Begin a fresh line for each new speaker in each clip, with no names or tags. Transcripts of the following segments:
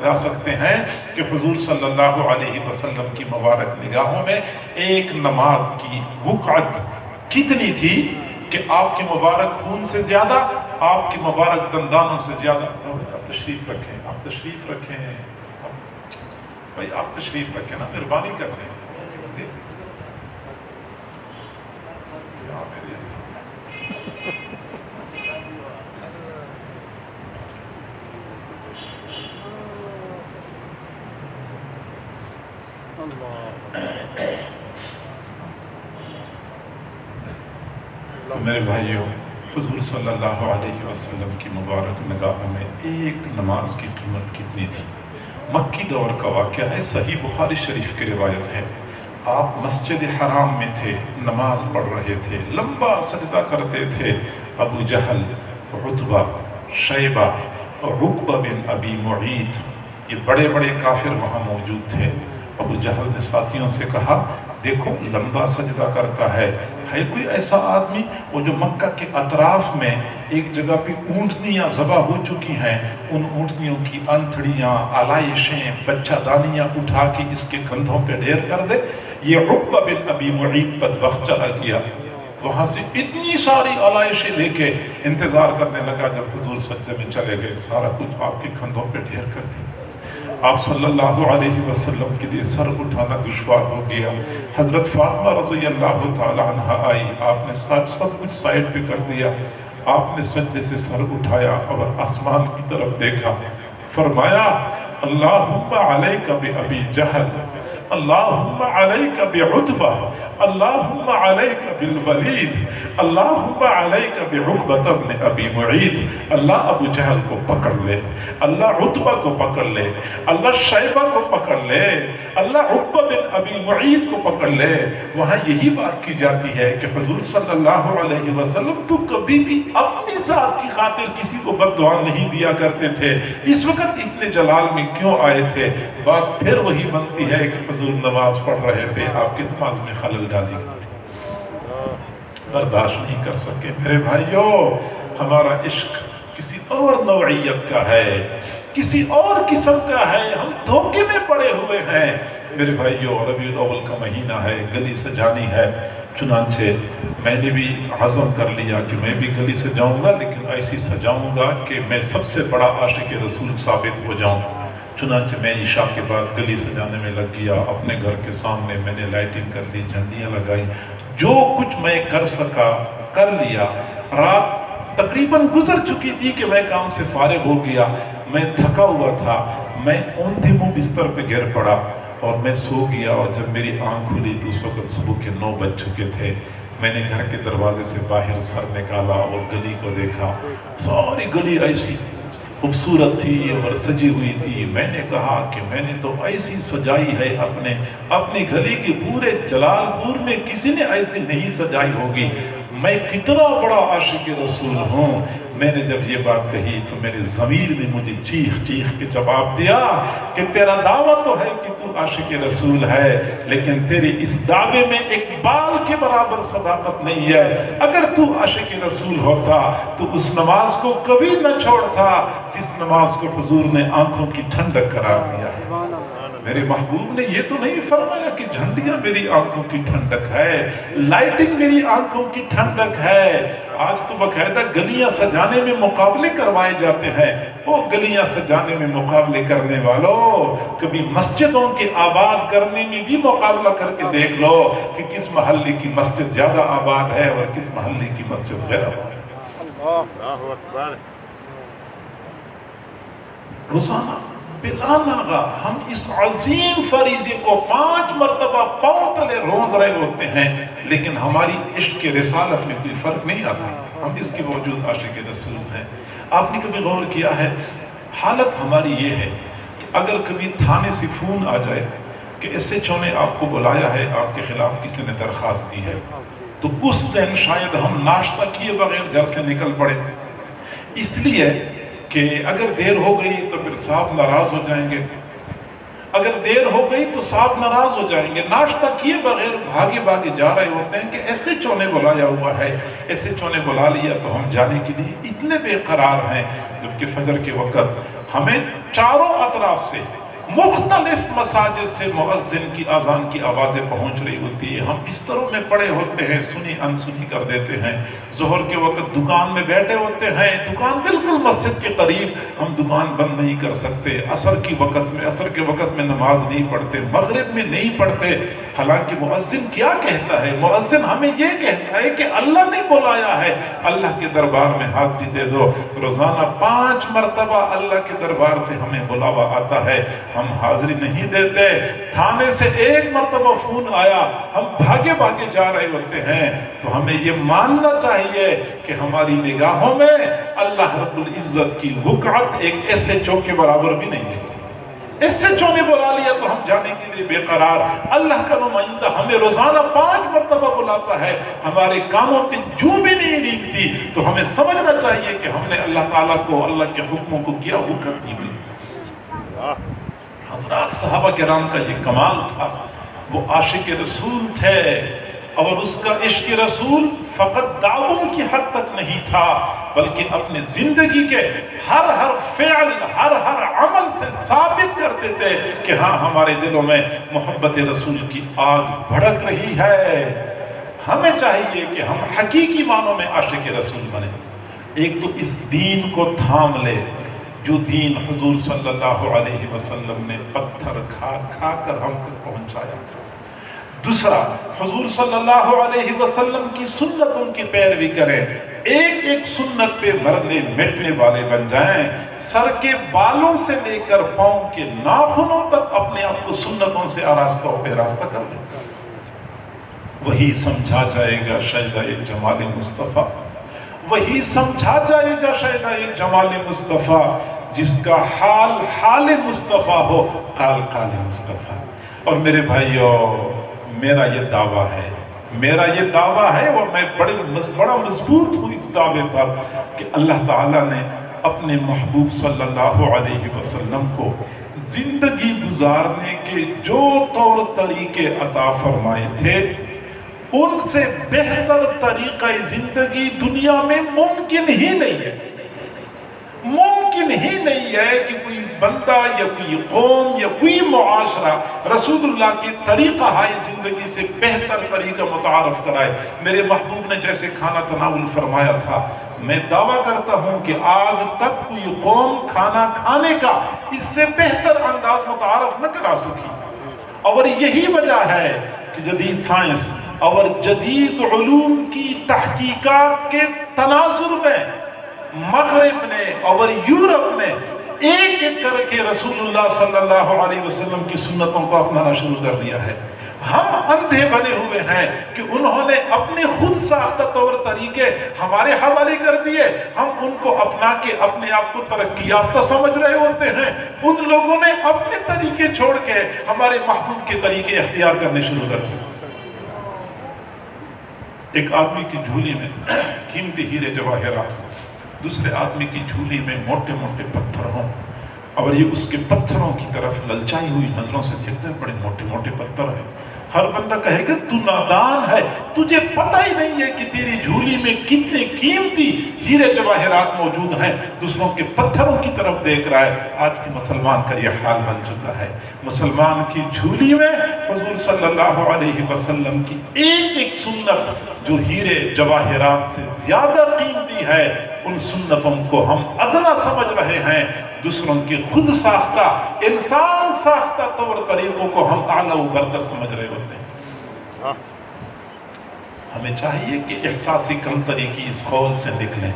जा सकते हैं कि हुजूर सल्लल्लाहु अलैहि वसल्लम की मुबारक निगाहों में एक नमाज की वक़्त कितनी थी कि आपके मुबारक खून से ज़्यादा, आपके मुबारक दंदानों से ज़्यादा। आप तशरीफ़ रखें, आप तशरीफ़ रखें भाई, आप तशरीफ़ रखें ना, मेहरबानी कर रहे हैं। तो मेरे भाइयों, हुजूर सल्लल्लाहु अलैहि वसल्लम की मुबारक निगाहों में एक नमाज की कीमत कितनी थी। मक्की दौर का वाक़या है, सही बुखारी शरीफ की रिवायत है। आप मस्जिद हराम में थे, नमाज पढ़ रहे थे, लंबा सजदा करते थे। अबू जहल, उतबा, शैबा और उक़बा बिन अबी मुईत, ये बड़े बड़े काफिर वहाँ मौजूद थे। अबू जहल ने साथियों से कहा, देखो लंबा सजदा करता है कोई ऐसा आदमी? वो जो मक्का के अतराफ में एक जगह पे ऊँटनियाँ ज़बा हो चुकी हैं, उन ऊँटनियों की अंथड़ियाँ, आलाइशें, बच्चादानियाँ उठा के इसके कंधों पे ढेर कर दे। ये उक़बा बिन अबी मुईत बदबख्त चला गया, वहाँ से इतनी सारी आलाइशें लेके इंतज़ार करने लगा। जब हुजूर सजदे में चले गए, सारा कुछ आपके कंधों पे ढेर कर दिया। आप सल्लल्लाहु अलैहि वसल्लम के लिए सर उठाना दुश्वार हो गया। हज़रत फातिमा रज़ियल्लाहु ताला अन्हा आई, आपने सब कुछ साइड पे कर दिया। आपने सजदे से सर उठाया और आसमान की तरफ देखा, फरमाया अल्लाहुम्मा अलैका बि अबी जहल, अल्लाहुम्मा अलैका बि उतबा, अल्लाहुम्मा अलैका बिल वलीद, अल्लाहुम्मा अलैका बि उक़बा इब्न अबी मुईत। अल्लाह अबू जहल को पकड़ ले, अल्लाह उतबा को पकड़ ले, अल्लाह शैबा को पकड़ ले, अल्लाह उक़बा बिन अबी मुईत को पकड़ ले। वहाँ यही बात की जाती है कि हुजूर सल्लल्लाहु अलैहि वसल्लम तो कभी भी अपनी ज़ात की खातिर किसी को बद्दुआ नहीं दिया करते थे। इस वक्त इतने जलाल में क्यों आए थे? बात फिर वही बनती है कि हुजूर नमाज पढ़ रहे थे, आपकी नमाज में खलल डाली गई थी, बर्दाश्त नहीं कर सके। मेरे भाइयों, हमारा इश्क किसी और नौइयत का है, किसी और किस्म का है, हम धोखे में पड़े हुए हैं। मेरे भाइयों, रबीउल अव्वल का महीना है, गली सजानी है। चुनांचे मैंने भी आज़म कर लिया कि मैं भी गली सजाऊंगा, लेकिन ऐसी सजाऊंगा कि मैं सबसे बड़ा आशिक रसूल साबित हो जाऊं। चुनांचे मैं इशा के बाद गली सजाने में लग गया। अपने घर के सामने मैंने लाइटिंग कर ली, झंडियाँ लगाई, जो कुछ मैं कर सका कर लिया। रात तकरीबन गुजर चुकी थी कि मैं काम से फारिग हो गया। मैं थका हुआ था, मैं औंधे मुँह बिस्तर पे गिर पड़ा और मैं सो गया। और जब मेरी आँख खुली तो उस वक्त सुबह के 9 बज चुके थे। मैंने घर के दरवाजे से बाहर सर निकाला और गली को देखा। सारी गली ऐसी खूबसूरत थी और सजी हुई थी। मैंने कहा कि मैंने तो ऐसी सजाई है अपनी गली की, पूरे जलालपुर में किसी ने ऐसी नहीं सजाई होगी। मैं कितना बड़ा आशिक रसूल हूँ। मैंने जब ये बात कही तो मेरे ज़मीर ने मुझे चीख चीख के जवाब दिया कि तेरा दावा तो है कि तू आशिक रसूल है, लेकिन तेरे इस दावे में एक बाल के बराबर सदाकत नहीं है। अगर तू आशिक रसूल होता तो उस नमाज को कभी न छोड़ता जिस नमाज को हुजूर ने आंखों की ठंडक करार दिया है। मेरे महबूब ने ये तो नहीं फरमाया कि झंडियां मेरी आंखों की ठंडक है, लाइटिंग मेरी आंखों की ठंडक है। आज तो बकायदा गलियां सजाने में मुकाबले करवाए जाते हैं। वो गलियां सजाने में मुकाबले करने वालों, कभी मस्जिदों के आबाद करने में भी मुकाबला करके देख लो कि किस महल्ले की मस्जिद ज्यादा आबाद है और किस महल्ले की मस्जिद गैर आबाद है। रोजाना बिलानागा हम इस अजीम फरीज़े को 5 मरतबा पांव तले रोंद रहे होते हैं, लेकिन हमारी इश्क के रिसालत में कोई फर्क नहीं आता। हम इसके बावजूद आशिक रसूल हैं। आपने कभी गौर किया है? हालत हमारी ये है कि अगर कभी थाने से फोन आ जाए कि SHO ने आपको बुलाया है, आपके खिलाफ किसी ने दरख्वास्त दी है, तो उस दिन शायद हम नाश्ता किए बगैर घर से निकल पड़े, इसलिए कि अगर देर हो गई तो फिर साहब नाराज हो जाएंगे, अगर देर हो गई तो साहब नाराज हो जाएंगे। नाश्ता किए बगैर भागे भागे जा रहे होते हैं कि SHO ने बुलाया हुआ है, SHO ने बुला लिया तो हम जाने के लिए इतने बेकरार हैं। जबकि फजर के वक़्त ہمیں چاروں اطراف سے مختلف مساجد سے مؤذن کی اذان کی آوازیں پہنچ رہی ہوتی ہے. ہم بستروں میں پڑے ہوتے ہیں, سنی انسنی کر دیتے ہیں. ظہر کے وقت دکان میں بیٹھے ہوتے ہیں, دکان بالکل مسجد کے قریب, ہم دکان بند نہیں کر سکتے. عصر کے وقت میں نماز نہیں پڑھتے, مغرب میں نہیں پڑھتے. حالانکہ مؤذن کیا کہتا ہے؟ مؤذن ہمیں یہ کہتا ہے کہ اللہ نے بلایا ہے, اللہ کے دربار میں حاضری دے دو. روزانہ 5 مرتبہ اللہ کے دربار سے ہمیں بلاوا آتا ہے, ہم حاضری نہیں دیتے. تھانے سے 1 مرتبہ فون آیا, ہم بھاگے جا رہے ہوتے ہیں. تو ہمیں یہ ماننا چاہیے کہ ہماری نگاہوں میں اللہ رب العزت کی وقعت ایک ایسے چو کے برابر بھی نہیں ہے. ایسے چو نے بلا لیا تو ہم جانے کے لیے بے قرار. اللہ کا نمائندہ ہمیں روزانہ 5 مرتبہ بلاتا ہے, ہمارے کانوں پہ جو بھی نہیں ریگتی. تو ہمیں سمجھنا چاہیے کہ ہم نے اللہ تعالیٰ کو, اللہ کے حکموں کو کیا وقت دی ہوئی. حضرات صحابہ کرام کا یہ کمال تھا, وہ عاشق رسول تھے, اور اس کا عشق رسول فقط دعووں کی حد تک نہیں تھا, بلکہ اپنے زندگی کے ہر فعل, ہر عمل سے ثابت کرتے تھے کہ ہاں ہمارے دلوں میں محبت رسول کی آگ بھڑک رہی ہے. ہمیں چاہیے کہ ہم حقیقی معنوں میں عاشق رسول بنیں. ایک تو اس دین کو تھام لے جو دین حضور صلی اللہ علیہ وسلم نے پتھر کھا کر ہم تک پہنچایا. دوسرا, حضور صلی اللہ علیہ وسلم کی سنتوں کی پیروی کریں, ایک سنت پہ مرنے مٹنے والے بن جائیں. سر کے بالوں سے لے کر پاؤں کے ناخنوں تک اپنے آپ کو سنتوں سے آراستہ و پیراستہ کر دیں. وہی سمجھا جائے گا شیدہ جمال مصطفیٰ, وہی سمجھا جائے گا شیدہ جمال مصطفیٰ جس کا حال مصطفیٰ ہو, قال مصطفیٰ. اور میرے بھائیو, میرا یہ دعویٰ ہے اور میں بڑا مضبوط ہوں اس دعوے پر کہ اللہ تعالیٰ نے اپنے محبوب صلی اللہ علیہ وسلم کو زندگی گزارنے کے جو طور طریقے عطا فرمائے تھے, ان سے بہتر طریقہ زندگی دنیا میں ممکن ہی نہیں ہے. ممکن ہی نہیں ہے کہ کوئی بندہ یا کوئی قوم یا کوئی معاشرہ رسول اللہ کے طریقہ ہائے زندگی سے بہتر طریقہ متعارف کرائے. میرے محبوب نے جیسے کھانا تناول فرمایا تھا, میں دعویٰ کرتا ہوں کہ آج تک کوئی قوم کھانا کھانے کا اس سے بہتر انداز متعارف نہ کرا سکی. اور یہی وجہ ہے کہ جدید سائنس اور جدید علوم کی تحقیقات کے تناظر میں مغرب نے اور یورپ نے ایک کر کے رسول اللہ صلی اللہ علیہ وسلم کی سنتوں کو اپنانا شروع کر دیا ہے. ہم اندھے بنے ہوئے ہیں کہ انہوں نے اپنے خود ساختہ طور طریقے ہمارے حوالے کر دیے, ہم ان کو اپنا کے اپنے آپ کو ترقی یافتہ سمجھ رہے ہوتے ہیں. ان لوگوں نے اپنے طریقے چھوڑ کے ہمارے محبوب کے طریقے اختیار کرنے شروع کر دیے. ایک آدمی کی جھولی میں قیمتی ہیرے جواہرات ہوں, دوسرے آدمی کی جھولی میں موٹے موٹے پتھر ہوں, اور یہ اس کے پتھروں کی طرف للچائی ہوئی نظروں سے دیکھتے ہیں, بڑے موٹے موٹے پتھر ہیں. ہر بندہ کہے گا تو نادان ہے, تجھے پتہ ہی نہیں ہے کہ تیری جھولی میں کتنے قیمتی ہیرے جواہرات موجود ہیں, دوسروں کے پتھروں کی طرف دیکھ رہا ہے. آج کے مسلمان کا یہ حال بن چکا ہے. مسلمان کی جھولی میں حضور صلی اللہ علیہ وسلم کی ایک سنت جو ہیرے جواہرات سے زیادہ قیمتی ہے, ان سنتوں کو ہم ادنا سمجھ رہے ہیں. دوسروں کی خود ساختہ, انسان ساختہ طور طریقوں کو ہم اعلیٰ و برتر سمجھ رہے ہوتے ہیں. ہمیں چاہیے کہ احساسی کمتری کی اس قول سے نکلیں.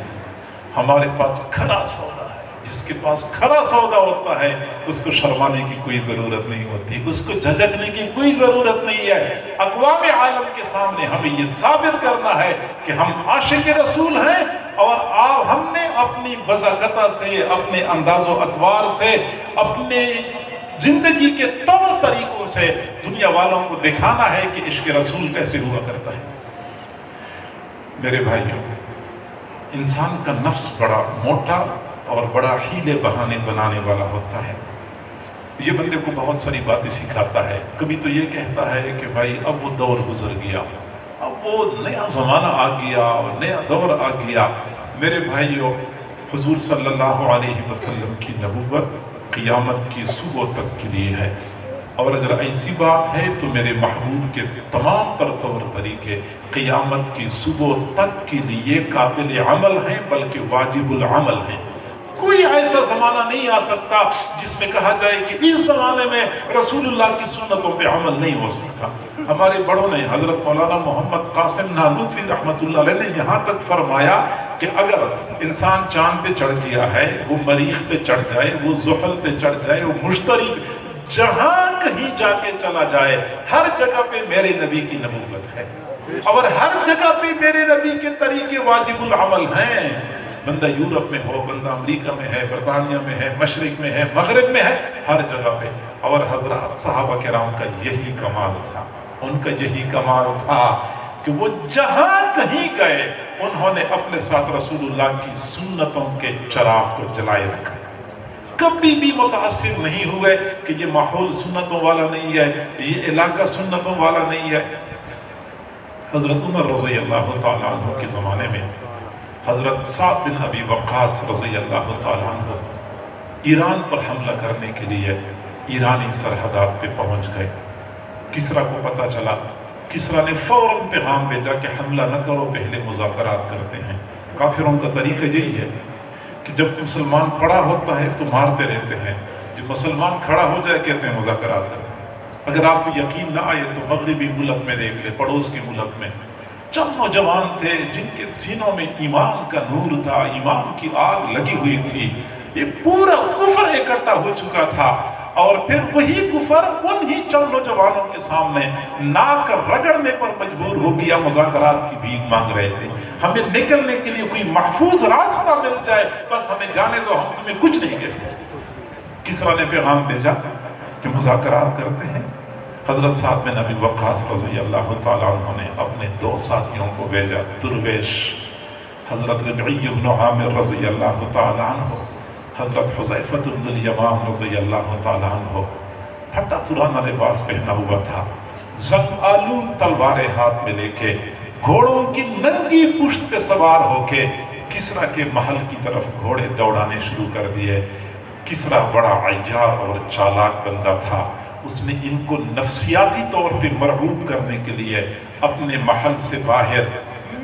ہمارے پاس کھرا سودا ہے, جس کے پاس کھرا سودا ہوتا ہے اس کو شرمانے کی کوئی ضرورت نہیں ہوتی, اس کو جھجکنے کی کوئی ضرورت نہیں ہے. اقوام عالم کے سامنے ہمیں یہ ثابت کرنا ہے کہ ہم عاشق رسول ہیں, اور ہم نے اپنی وضاحت سے, اپنے انداز و اطوار سے, اپنے زندگی کے طور طریقوں سے دنیا والوں کو دکھانا ہے کہ عشق رسول کیسے ہوا کرتا ہے. میرے بھائیوں, انسان کا نفس بڑا موٹا اور بڑا حیلے بہانے بنانے والا ہوتا ہے. یہ بندے کو بہت ساری باتیں سکھاتا ہے. کبھی تو یہ کہتا ہے کہ بھائی اب وہ دور گزر گیا, اب وہ نیا زمانہ آ گیا, نیا دور آ گیا. میرے بھائیوں, हुजूर सल्लल्लाहु अलैहि वसल्लम की नबूवत क़ियामत की सुबह तक के लिए है। और अगर ऐसी बात है तो मेरे महबूब के तमाम तौर तरीके क़ियामत की सुबह तक के लिए काबिल अमल हैं, बल्कि वाजिबुल अमल हैं। कोई ऐसा ज़माना नहीं आ सकता जिसमें कहा जाए कि इस ज़माने में रसूलुल्लाह की सुन्नतों पे अमल नहीं हो सकता। हमारे बड़ों ने हज़रत मौलाना मोहम्मद कासिम नानूतवी रहमतुल्लाह अलैह ने यहाँ तक फरमाया कि अगर इंसान चाँद पे चढ़ गया है, वो मरीख पे चढ़ जाए, वो ज़ुहल पे चढ़ जाए, वो मुश्तरी जहाँ कहीं जाके चला जाए, हर जगह पे मेरे नबी की नबूवत है और हर जगह पे मेरे नबी के तरीके वाजिबुल अमल हैं। बंदा यूरोप में हो, बंदा अमेरिका में है, बरतानिया में है, मशरिक में है, मगरिब में है, हर जगह पे। और हजरत सहाबा किराम का यही कमाल था, उनका यही कमाल था कि वो जहाँ कहीं गए उन्होंने अपने साथ रसूलुल्लाह की सुन्नतों के चिराग को जलाए रखा। कभी भी मुतासिर नहीं हुए कि ये माहौल सुन्नतों वाला नहीं है, ये इलाका सुन्नतों वाला नहीं है। हजरत उमर रज़ी अल्लाह तआला अन्हु के ज़माने में हजरत साद बिन अबी वक्कास रज़ी अल्लाह तआला अन्हु ईरान पर हमला करने के लिए ईरानी सरहदात पे पहुंच गए। किसरा को पता चला, किसरा ने फौरन पैगाम भेजा कि हमला न करो, पहले मुज़ाकरात करते हैं। काफिरों का तरीका यही है कि जब मुसलमान पड़ा होता है तो मारते रहते हैं, जब मुसलमान खड़ा हो जाए कहते हैं मुज़ाकरात करते हैं। अगर आपको यकीन ना आए तो मगरिबी मुल्क में देख ले, पड़ोस के मुल्क में चंद नौजवान थे जिनके सीनों में ईमान का नूर था, ईमान की आग लगी हुई थी। ये पूरा कुफर इकट्ठा हो चुका था और फिर वही कुफर उन्हीं चंद नौजवानों के सामने नाक रगड़ने पर मजबूर हो गया, मुज़ाकरात की भीख मांग रहे थे। हमें निकलने के लिए कोई महफूज रास्ता मिल जाए, बस हमें जाने दो, हम तुम्हें कुछ नहीं कहते। किसरा ने पैगाम भेजा कि मुज़ाकरात करते हैं। हजरत साद बिन अबी वक्कास रज़ी अल्लाह तआला अन्हु ने अपने दो साथियों को भेजा, दुर्वेश हजरत रबिई इब्न आमिर रज़ी अल्लाह तआला अन्हु, हजरत हुज़ैफ़ा इब्नुल यमान रज़ी अल्लाह तआला अन्हु। फटा पुराना लिबास पहना हुआ था, जंग आलूद तलवारें हाथ में लेके, घोड़ों की नंगी पुश्त पे सवार होके किसरा के महल की तरफ घोड़े दौड़ाने शुरू कर दिए। किसरा बड़ा अय्यार और चालाक बंदा था, उसने इनको नफ्सियाती तौर पे मरगूब करने के लिए अपने महल से बाहर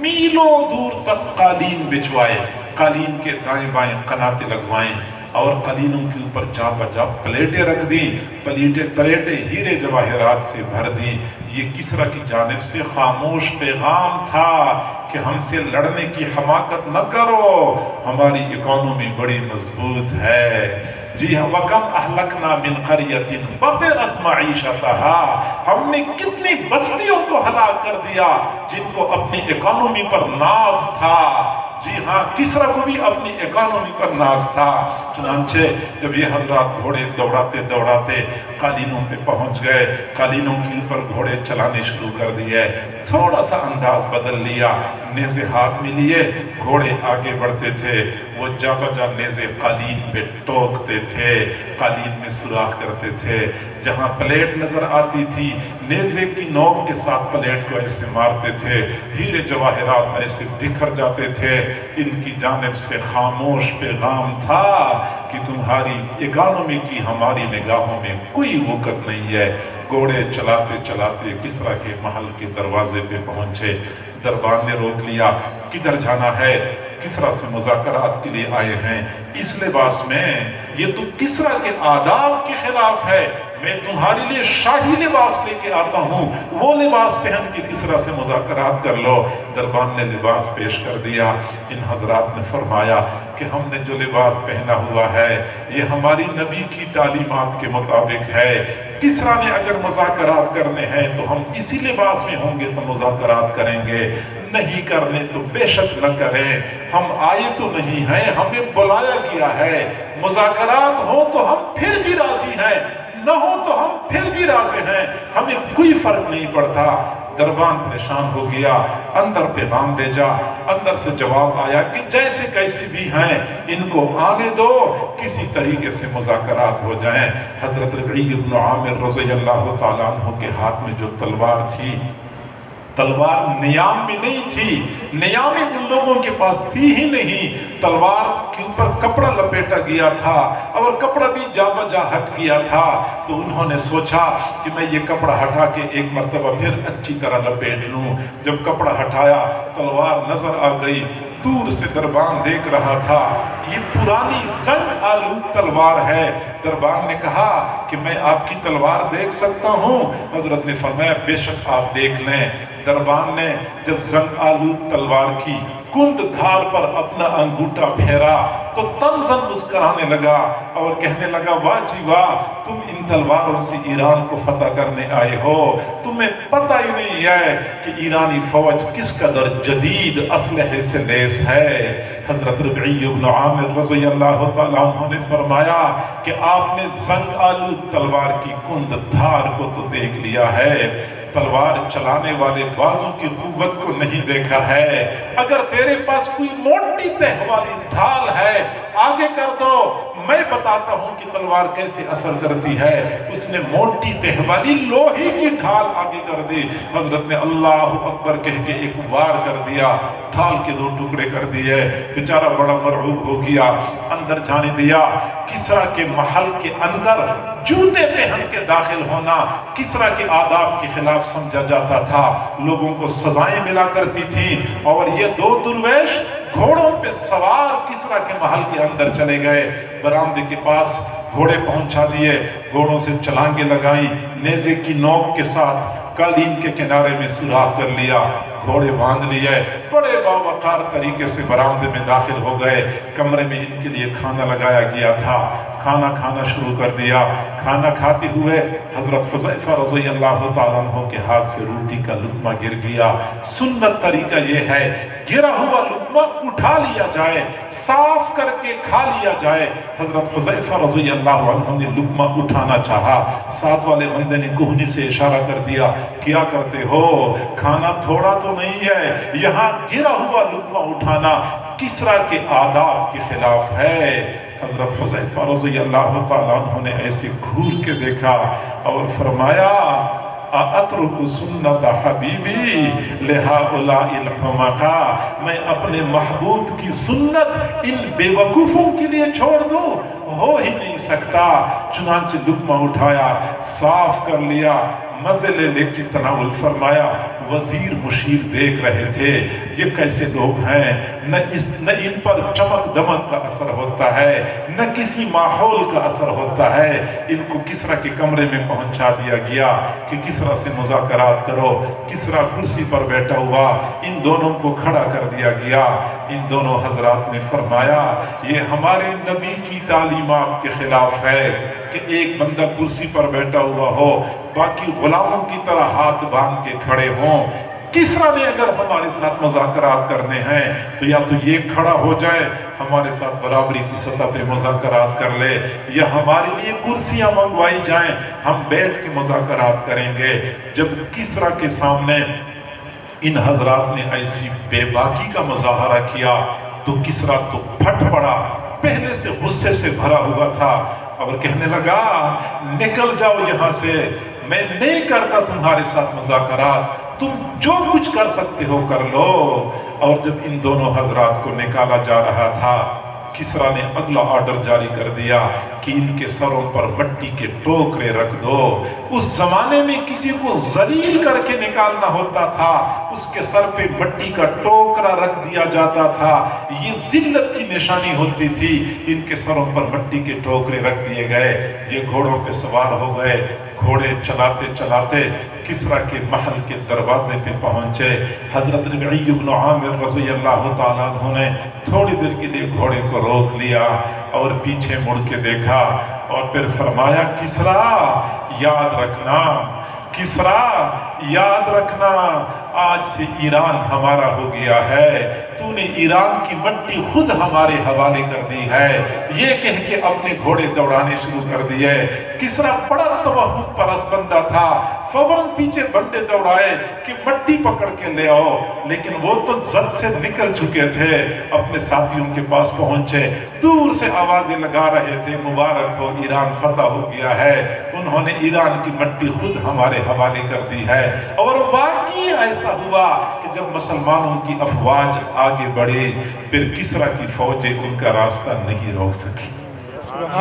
मीलों दूर तक कालीन बिछवाए, कालीन के दाएं बाएं कनाते लगवाएं और कालीनों के ऊपर जा बजा प्लेटें रख दी, प्लेटें हीरे जवाहरात से भर दी। ये किसरा की जानिब से खामोश पैगाम था कि हमसे लड़ने की हमाकत न करो, हमारी इकोनॉमी बड़ी मजबूत है। जी हाँ, वकम अहलकना मिन क़रियतिन बतिरत मईशतहा, हमने कितनी बस्तियों को हलाक कर दिया जिनको अपनी इकोनॉमी पर नाज था। जी हाँ, किसरा को भी अपनी इकोनॉमी पर नाज था। चुनांचे जब ये हजरात घोड़े दौड़ाते दौड़ाते कालीनों पे पहुंच गए, कालीनों के ऊपर घोड़े चलाने शुरू कर दिए, थोड़ा सा अंदाज बदल लिया, नेज़े हाथ में लिए घोड़े आगे बढ़ते थे, वो जा बजा नेज़े कालीन पे टोकते थे, कालीन में सुराख करते थे। जहाँ प्लेट नजर आती थी नेज़े की नोक के साथ प्लेट को ऐसे मारते थे, हीरे जवाहरात ऐसे बिखर जाते थे। इनकी जानिब से खामोश पैगाम था कि तुम्हारी इकोनॉमी की हमारी निगाहों में कोई वक़्त नहीं है। घोड़े चलाते चलाते किसरा के महल के दरवाजे पे पहुंचे। दरबार ने रोक लिया, किधर जाना है? किसरा से मुज़ाकरात के लिए आए हैं। इस लिबास में ये तो किसरा के आदाब के खिलाफ है, मैं तुम्हारे लिए शाही लिबास लेके आता हूँ, वो लिबास पहन के किसरा से मुज़ाकरात कर लो। दरबार ने लिबास पेश कर दिया। इन हजरात ने फरमाया कि हमने जो लिबास पहना हुआ है ये हमारी नबी की तालीमात के मुताबिक है। किसरा ने अगर मुज़ाकरात करने हैं तो हम इसी लिबास में होंगे तो मुज़ाकरात करेंगे, नहीं करने तो बेशक न करें। हम आए तो नहीं हैं, हमें बुलाया गया है। मुज़ाकरात हो तो हम फिर भी राजी हैं, न हो तो हम फिर भी राजी हैं, हमें कोई फर्क नहीं पड़ता। दरबान परेशान हो गया, अंदर पैगाम भेजा, अंदर से जवाब आया कि जैसे कैसे भी हैं इनको आने दो, किसी तरीके से मुज़ाकरात हो जाएं। हजरत रबिई इब्न आमिर रज़ी अल्लाह तआला अन्हु के हाथ में जो तलवार थी तलवार नियाम में नहीं थी, नियाम उन लोगों के पास थी ही नहीं। तलवार के ऊपर कपड़ा लपेटा गया था और कपड़ा भी जा बजा हट गया था। तो उन्होंने सोचा कि मैं ये कपड़ा हटा के एक मर्तबा फिर अच्छी तरह लपेट लूं। जब कपड़ा हटाया तलवार नजर आ गई। दूर से दरबान देख रहा था, ये पुरानी जंग आलूद तलवार है। दरबान ने कहा कि मैं आपकी तलवार देख सकता हूँ? हजरत ने फरमाया बेशक आप देख लें। दरबान ने जब जंग आलूद तलवार की कुंद धार पर अपना अंगूठा फेरा तो तंजन मुस्कुराने लगा और कहने लगा, वाह जी वाह, तुम इन तलवारों से ईरान को फतह करने आए हो। तुम्हें पता ही नहीं है कि ईरानी फौज किस कदर जदीद असलहे से लैस है। हजरत रबी इब्न आमिर रज़ियल्लाहु तआला अन्हु ने फरमाया कि आपने जंग आलूद तलवार की कुंद धार को तो देख लिया है, तलवार चलाने वाले बाजों की कुव्वत को नहीं देखा है। अगर तेरे पास कोई मोटी तह वाली ढाल है आगे कर दो, मैं बताता हूं कि तलवार कैसे असर करती है। उसने मोटी तह वाली लोहे की ढाल आगे कर दी। हजरत ने अल्लाह अकबर कह के एक वार कर दिया, ढाल के 2 टुकड़े कर दिए। बेचारा बड़ा मरऊब हो गया, अंदर जाने दिया। किसरा के महल के अंदर जूते पहन के दाखिल होना किसरा के आदाब के खिलाफ समझा जाता था। लोगों को सजाएं मिला करती थी और ये 2 दुर्वेश घोड़ों पे सवार किसरा के महल के अंदर चले गए। बरामदे के पास घोड़े पहुंचा दिए, घोड़ों से छलांगे लगाई, नेज़े की नोक के साथ कालीन के किनारे में सुराख कर लिया, घोड़े बांध लिए, बड़े बावकार तरीके से बरामदे में दाखिल हो गए। कमरे में इनके लिए खाना लगाया गया था, खाना खाना शुरू कर दिया। खाना खाते हुए हजरत हुज़ैफा रज़ियल्लाहु तआला अन्हु के हाथ से रोटी का लुक़मा गिर गया। सुन्नत तरीका यह है गिरा हुआ लुक़मा उठा लिया जाए, साफ करके खा लिया जाए। हजरत हुज़ैफा रज़ियल्लाहु अन्हु ने लुक़मा उठाना चाहा, साथ वाले बंदे ने कुहनी से इशारा कर दिया, क्या करते हो, खाना थोड़ा तो नहीं है, यहाँ गिरा हुआ लुक़मा उठाना किसरा के आदाब के खिलाफ है। हजरत हुज़ैफा रज़ियल्लाहु तआला अन्हु ने ऐसे घूर के देखा और फरमाया, अतरुकु सुन्नत हबीबी लिहाउलाइल हुमका, मैं अपने महबूब की सुन्नत इन बेवकूफ़ों के लिए छोड़ दूं? हो ही नहीं सकता। चुनांचे लुक़मा उठाया, साफ कर लिया, मजे ले लेके तनाउल फरमाया। वजीर मुशीर देख रहे थे ये कैसे लोग हैं, न इन पर चमक दमक का असर होता है, न किसी माहौल का असर होता है। इनको किसरा के कमरे में पहुंचा दिया गया कि किसरा से मुज़ाकरात करो। किसरा कुर्सी पर बैठा हुआ, इन दोनों को खड़ा कर दिया गया। इन दोनों हजरात ने फरमाया ये हमारे नबी की तालीमात के खिलाफ है कि एक बंदा कुर्सी पर बैठा हुआ हो, बाकी गुलामों की तरह हाथ बांध के खड़े हों। किसरा ने अगर हमारे साथ मुज़ाकरात करने हैं तो या तो ये खड़ा हो जाए, हमारे साथ बराबरी की सतह पे मुज़ाकरात कर ले, या हमारे लिए कुर्सियां मंगवाई जाएं, हम बैठ के मुज़ाकरात करेंगे। जब किसरा के सामने इन हजरात ने ऐसी बेबाकी का मुज़ाहरा किया तो किसरा तो फट पड़ा, पहले से गुस्से से भरा हुआ था और कहने लगा, निकल जाओ यहाँ से, मैं नहीं करता तुम्हारे साथ मुज़ाकरात, तुम जो कुछ कर सकते हो कर लो। और जब इन दोनों हजरात को निकाला जा रहा था, किसरा ने अगला ऑर्डर जारी कर दिया कि इनके सरों पर मिट्टी के टोकरे रख दो। उस जमाने में किसी को जलील करके निकालना होता था, उसके सर पे मिट्टी का टोकरा रख दिया जाता था, ये जिल्लत की निशानी होती थी। इनके सरों पर मिट्टी के टोकरे रख दिए गए, ये घोड़ों पे सवार हो गए। घोड़े चलाते चलाते किसरा के महल के दरवाजे पे पहुंचे। हजरत रबी इब्न आमिर रज़ियल्लाहु तआला अन्हु ने थोड़ी देर के लिए घोड़े को रोक लिया और पीछे मुड़ के देखा और फिर फरमाया, किसरा याद रखना, किसरा याद रखना, आज से ईरान हमारा हो गया है, तूने ईरान की मिट्टी खुद हमारे हवाले कर दी है। ये कह के अपने घोड़े दौड़ाने शुरू कर दिए। किसरा बड़ा तवहुम परस बंदा था, फौरन पीछे बंदे दौड़ाए कि मिट्टी पकड़ के ले आओ, लेकिन वो तो जद से निकल चुके थे। अपने साथियों के पास पहुंचे, दूर से आवाजें लगा रहे थे, मुबारक हो ایران فتح ہو گیا ہے، انہوں نے ایران کی مٹی خود ہمارے حوالے کر دی ہے۔ اور واقعی ایسا ہوا کہ جب مسلمانوں کی افواج آگے بڑھے، پھر کسریٰ کی فوجیں ان کا راستہ نہیں روک سکی۔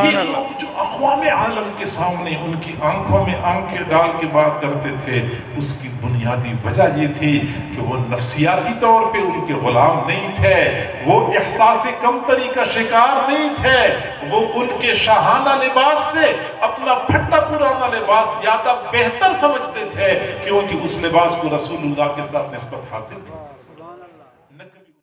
یہ لوگ جو اقوام عالم کے سامنے ان کی آنکھوں میں آنکھیں ڈال کے بات کرتے تھے، اس کی بنیادی وجہ یہ تھی کہ وہ نفسیاتی طور پہ ان کے غلام نہیں تھے، وہ احساس کمتری کا شکار نہیں تھے، وہ ان کے شاہانہ لباس سے اپنا پھٹا پرانا لباس زیادہ بہتر سمجھتے تھے، کیونکہ اس لباس کو رسول اللہ کے ساتھ نسبت حاصل تھی۔